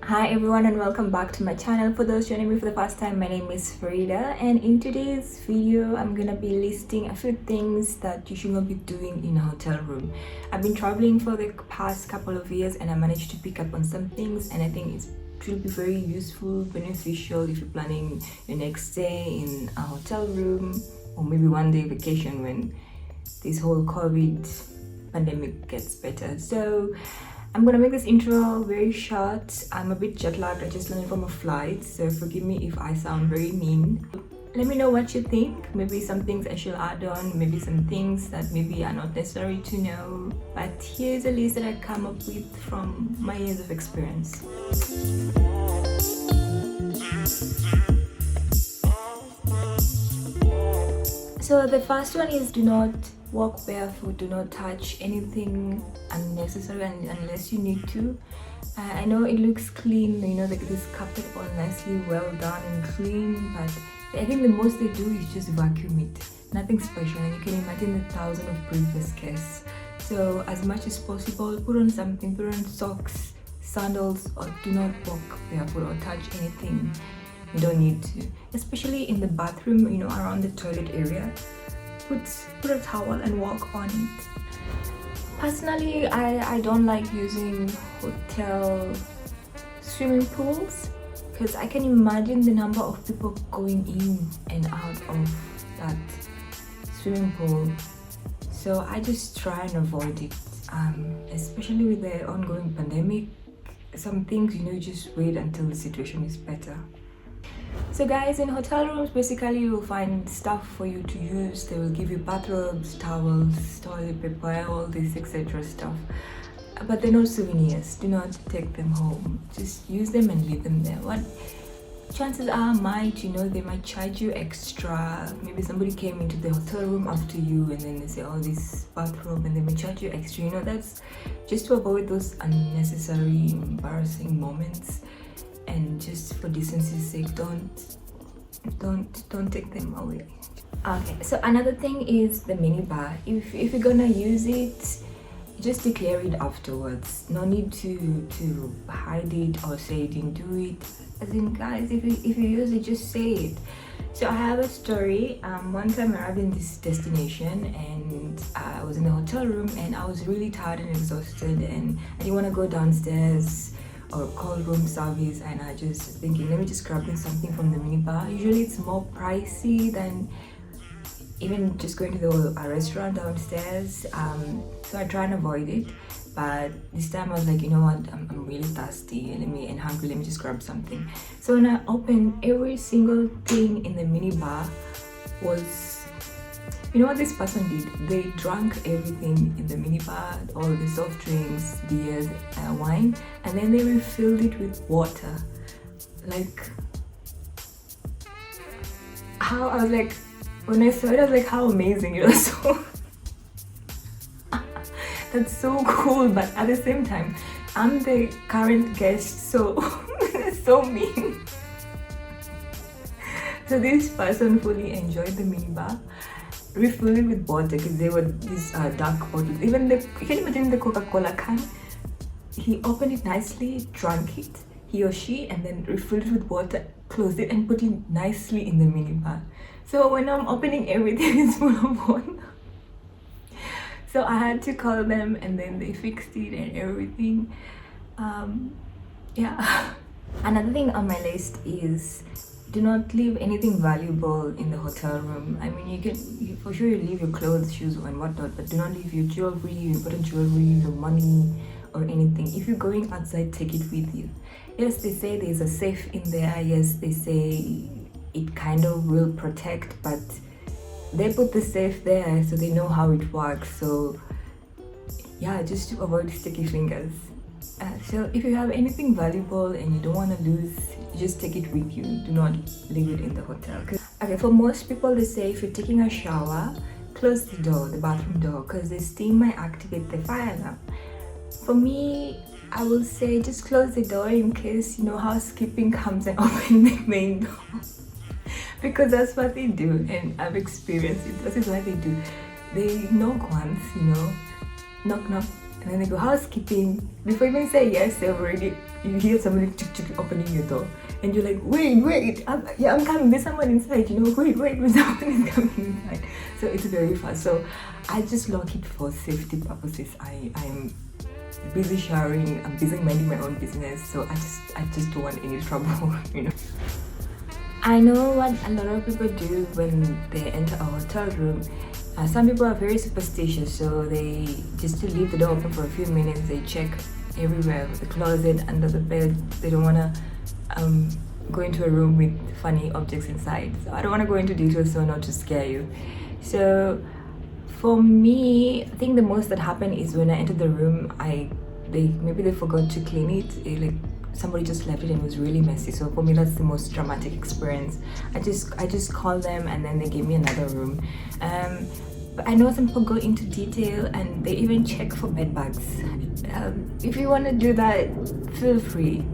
Hi everyone and welcome back to my channel. For those joining me for the first time, my name is Frida, and in today's video I'm gonna be listing a few things that you should not be doing in a hotel room. I've been traveling for the past couple of years and I managed to pick up on some things, and I think it will be very useful, beneficial if you're planning your next stay in a hotel room or maybe one day vacation when this whole COVID pandemic gets better. So I'm gonna make this intro very short. I'm a bit jet lagged. I just landed from a flight, so forgive me if I sound very mean. Let me know what you think. Maybe some things I should add on, maybe some things that maybe are not necessary to know. But here's a list that I come up with from my years of experience. So the first one is do not walk barefoot, do not touch anything unnecessary unless you need to. I know it looks clean, you know, like this carpet all nicely well done and clean, but I think the most they do is just vacuum it. Nothing special, and you can imagine the thousands of previous guests. So as much as possible, put on something, put on socks, sandals, or do not walk barefoot or touch anything you don't need to. Especially in the bathroom, you know, around the toilet area. Put a towel and walk on it. Personally, I don't like using hotel swimming pools because I can imagine the number of people going in and out of that swimming pool. So I just try and avoid it, especially with the ongoing pandemic. Some things, you know, just wait until the situation is better. So guys, in hotel rooms, basically you will find stuff for you to use. They will give you bathrobes, towels, toilet paper, all this etc. stuff. But they're not souvenirs. Do not take them home. Just use them and leave them there. What chances are you know, they might charge you extra. Maybe somebody came into the hotel room after you and then they say, oh, this bathrobe, and they may charge you extra. You know, that's just to avoid those unnecessary, embarrassing moments. And just for decency's sake, don't take them away. Okay, so another thing is the minibar. If you're gonna use it, just declare it afterwards. No need to hide it or say you didn't do it. As in, guys, if you use it, just say it. So I have a story. One time I arrived in this destination and I was in the hotel room and I was really tired and exhausted, and I didn't want to go downstairs or call room service, and I just thinking, let me just grab in something from the minibar. Usually it's more pricey than even just going to a restaurant downstairs, so I try and avoid it. But this time I was like, you know what, I'm really thirsty and hungry, let me just grab something. So when I opened, every single thing in the minibar was, you know what this person did? They drank everything in the minibar, all the soft drinks, beers, wine, and then they refilled it with water. Like, how, I was like, when I saw it, I was like, how amazing, you know, so that's so cool. But at the same time, I'm the current guest, so so mean. So this person fully enjoyed the minibar, refilled it with water because they were these dark bottles. Even you can imagine the Coca-Cola can. He opened it nicely, drank it, he or she, and then refilled it with water, closed it, and put it nicely in the minibar. So when I'm opening everything, it's full of water. So I had to call them, and then they fixed it and everything. Yeah. Another thing on my list is do not leave anything valuable in the hotel room. I mean, for sure you leave your clothes, shoes and whatnot, but do not leave your jewelry, your important jewelry, your money or anything. If you're going outside, take it with you. Yes, they say there's a safe in there. Yes, they say it kind of will protect, but they put the safe there so they know how it works. So yeah, just to avoid sticky fingers. So if you have anything valuable and you don't want to lose, just take it with you. Do not leave it in the hotel. Okay, for most people, they say if you're taking a shower, close the door, the bathroom door, because the steam might activate the fire alarm. For me, I will say just close the door in case, you know, housekeeping comes and open the main door. Because that's what they do, and I've experienced it. This is what they do. They knock once, you know, knock knock, and then they go housekeeping. Before you even say yes, they've already you hear somebody opening your door, and you're like, wait, I'm coming, there's someone inside, you know, wait, someone is coming inside. So it's very fast. So I just lock it for safety purposes. I'm busy showering, I'm busy minding my own business, so I just don't want any trouble, you know. I know what a lot of people do when they enter a hotel room. Some people are very superstitious, so they just to leave the door open for a few minutes, they check everywhere, the closet, under the bed. They don't want to go into a room with funny objects inside. So I don't want to go into details so not to scare you. So for me, I think the most that happened is when I entered the room, maybe they forgot to clean it. Like somebody just left it and it was really messy. So for me, that's the most dramatic experience. I just called them and then they gave me another room. But I know some people go into detail and they even check for bed bugs. If you want to do that, feel free.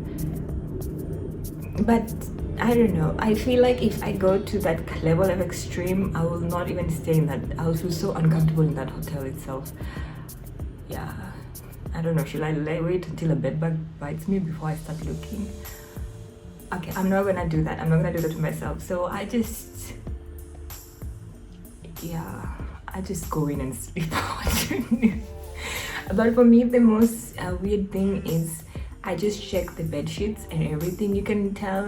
But I don't know, I feel like if I go to that level of extreme, I will not even stay in that. I will feel so uncomfortable in that hotel itself. Yeah, I don't know, should I wait until a bed bug bites me before I start looking? Okay, I'm not gonna do that. I'm not gonna do that to myself. So I just go in and sleep. But for me, the most weird thing is I just check the bed sheets and everything. You can tell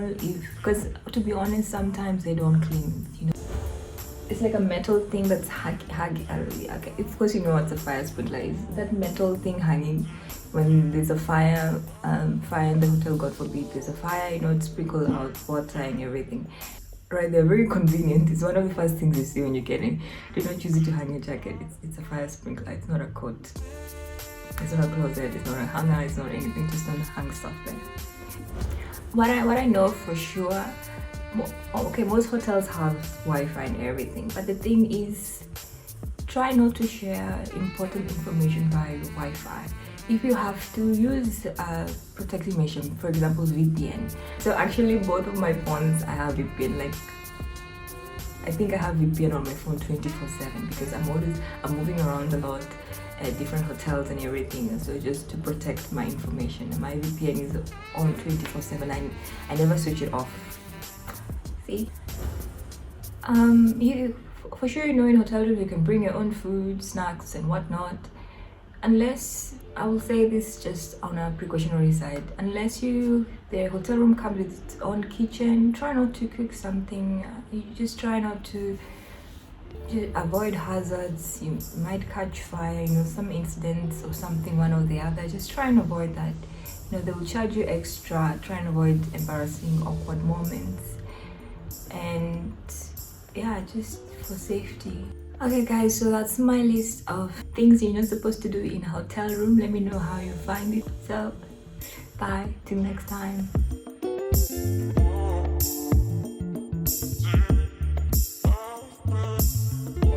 because to be honest, sometimes they don't clean, you know. It's like a metal thing that's okay, of course you know what's a fire sprinkler is. That metal thing hanging when there's a fire in the hotel, God forbid there's a fire, you know, it sprinkles out water and everything. Right, they're very convenient. It's one of the first things you see when you get in. Do not use it to hang your jacket. It's a fire sprinkler. It's not a coat. It's not a closet. It's not a hanger. It's not anything. Just don't hang stuff there. What I know for sure. Okay, most hotels have Wi-Fi and everything, but the thing is, try not to share important information via Wi-Fi. If you have to use a protective measure, for example VPN. So actually both of my phones I have VPN. Like I think I have VPN on my phone 24/7 because I'm moving around a lot at different hotels and everything, so just to protect my information. And my VPN is on 24/7. I never switch it off. See, you for sure, you know, in hotel rooms you can bring your own food, snacks and whatnot, unless, I will say this just on a precautionary side, unless the hotel room comes with its own kitchen, try not to cook something. You just try not to avoid hazards. You might catch fire, you know, some incidents or something, one or the other. Just try and avoid that. You know, they will charge you extra. Try and avoid embarrassing, awkward moments. And yeah, just for safety. Okay guys, so that's my list of things you're not supposed to do in a hotel room. Let me know how you find it. So bye, till next time.